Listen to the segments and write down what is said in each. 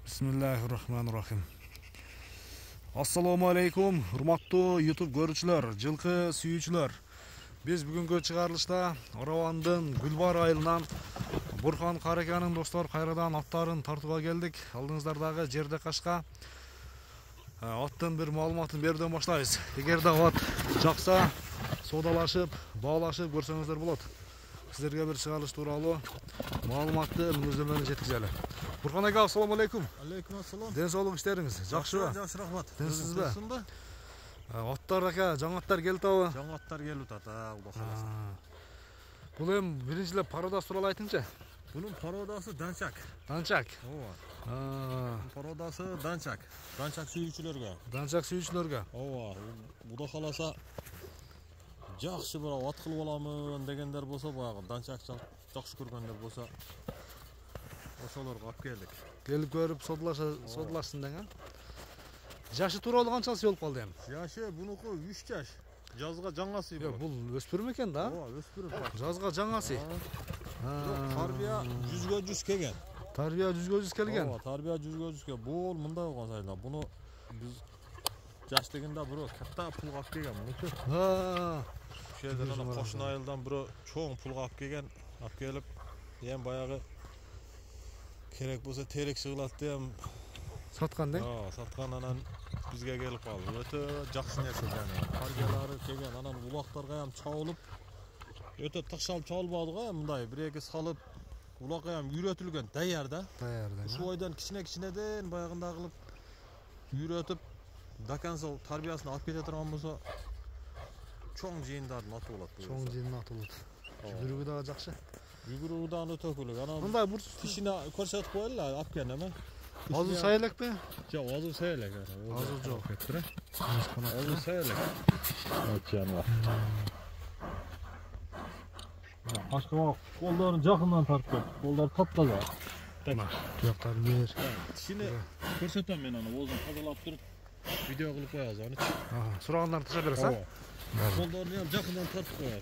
Bismillahirrahmanirrahim. Assalamu alaikum, hurmatlı YouTube görücüler, жылкы сүйүүчүлөр. Biz бүгүnkү чыгарылышта Оравандын Гүлбар айылынан Бурхан Каракянын достор кайрадан аттарын тартууга келдик. Алдыңыздардагы жерде кашка аттын бир маалыматын берүүдөн баштайбыз. Эгерде ат жакса, содалашып, баалашып көрсөңүздөр болот. Сиздерге бир чыгарылыш тууралуу маалыматты мүнөздөмөнү жеткизели. Бурхан ака, ассаламу алейкум. Алейкум ассалам. Ден соолук иштериңиз жакшыбы? Жакшы, рахмат. Денсизби? Аттар ака, жаңы аттар келип атабы? Жаңы аттар келип атат, Бул эми биринчилеп пародасы тууралуу айтыңчы. Бунун пародасы Данчак. Данчак. Ооба. Пародасы Данчак. Данчак сүйүүчүлөргө. Данчак сүйүүчүлөргө. Ооба. Кудай кааласа жакшы бир ат кылып аламын дегендер болсо, баягы Данчак жакшы көргөндөр болсо, ошолорго алып келдик. Келип көрүп содулашсын деген. Жашы тууралуу канчасы болуп калды эми? Жашы бунуку 3 жаш. Жазга жаңасы. Бул өспүрүм экен да? Ооба, өспүрүм. Жазга жаңасы. Тарбия 100гө 100 келген. Тарбия 100гө 100 келген. Ооба, тарбия 100гө 100 келген. Бул мындай болгон сайда. Буну биз жаштыгында бирөө катта пулга алып келген. Мынчу. Ошолдон ана кошун айылдан бирөө чоң пулга алып келген. Алып келип, эми баягы керек болсо терек чыгылат деп Саткан да? Саткан, анан бизге келип калды. Өтө жакшы нерсе жана. Тарбиялары келген, анан улактарга ham чабылып, өтө ташалып чабылбады го, мындай бир-эки салып, улакка ham үйрөтүлгөн, даяр да. Ушу бойдон кичине-кичинеден баягында кылып үйрөтүп, до конца тарбиясын алып кете турган болсо, чоң жыйындардын аты болот. Чоң жыйындын аты болот. Жүгүрүгү дагы жакшы. Жүгүрүгү дагы өтө көйлөк. Анан мындай бур кишине көрсөтүп коелу, алып келген эме. Азыр сай элекпи? Жок, азыр сай элек. Азыр жок. Азыр сай элек. Ачана. Башка колдорун жакындан тартып, колдор таптаза. Туяктарын бер. Кишине көрсөтөм мен аны, озун тазалап туруп, видео кылып коебуз аны. Сурагандарды таша бересиз, а? Колдорун ham жакындан тартып коелу.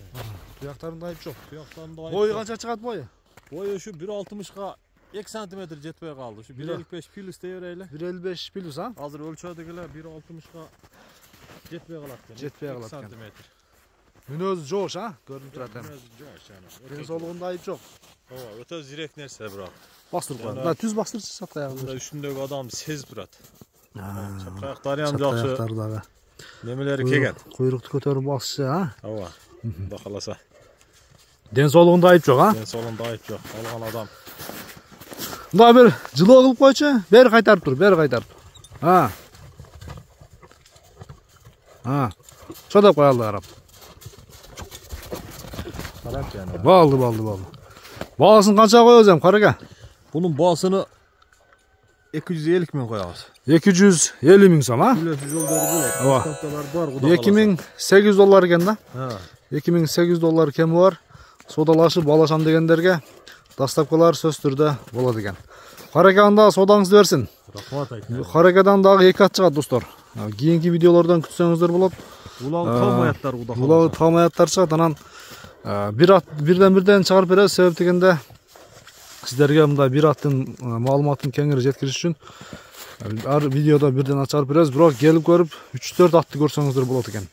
Туяктарында айып жок. Туяктарында айып. Бою канча чыгат бою? Бою ушу 1.60га 2 см жетпей калды. Ушу 1.55 плюс дей берели. 1.55 плюс, а? Азыр өлчөдүк эле 1.60га жетпей калат экен. Жетпей калат экен. 2 см. Мүнөзү жоош, а? Көрүнүп турат эми. Мүнөзү жоош аны. Ден соолугунда айып жок. Ооба, өтө зирек нерсе бирок. Бастырып коет. Да, түз бастырчы сатка аягында. Үстүндөгү адам сезип турат. Чапкаяктары ham жакшы. Чапкаяктары дагы. Немелери келген. Куйрукту көтөрүп басчы, а? Ооба. Кудай кааласа. Ден соолугунда айып жок, а? Ден соолугунда айып жок. Алган адам. Мына бир жылоо кылып койчу. Бери кайтарып тур, бери кайтарып. Чодоп кой алды карап. Карап жана. Балды. Баасын канча коебуз эми, Карака? Бунун баасыны 250 миң коебуз. 250 миң сом, а? Үлөсү жолдору болот. Ооба. Ставкалар бар, кудай кааласа. 2800 доллар экен да? 2800 доллар кеми бар. Содалашып балашам дегендерге доставкалар сөз түрдө болот экен. Караканда содаңызды берсин. Рахмат айтам. Каракадан дагы 2 ат чыгат, достор. Кийинки видеолордон күтсөңүздөр болот. Улагы талмаяттар, кудай кааласа. Улагы талмаяттар чыгат, анан бир ат бирден чыгарып беребиз. Себеп дегенде сиздерге мындай бир аттын маалыматын кеңири жеткириш үчүн ар видеодо бирден ат чыгарып беребиз. Бирок келип көрүп 3-4 атты көрсөңүздөр болот экен.